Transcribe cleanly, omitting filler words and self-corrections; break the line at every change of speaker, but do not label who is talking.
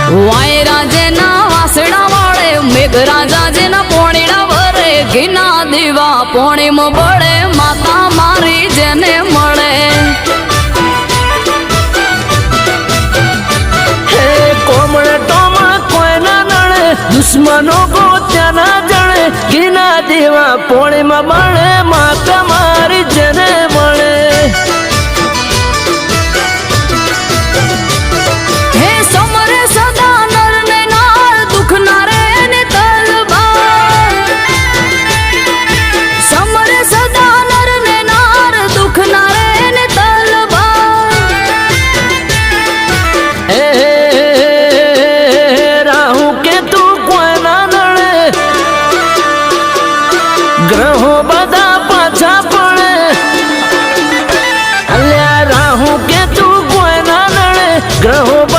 વાયરા જેના વાસડા વાળે મેઘરાજા જેના પોણીડા વરે ઘીના દીવા પોણીમાં બળે માતા મારી જેને મળે
હે કોમળ ટોમળ કોઈ ના નડે દુશ્મનો ગોત્યા ના જણે ઘીના દીવા પોણીમાં બળે માતા મારી જેને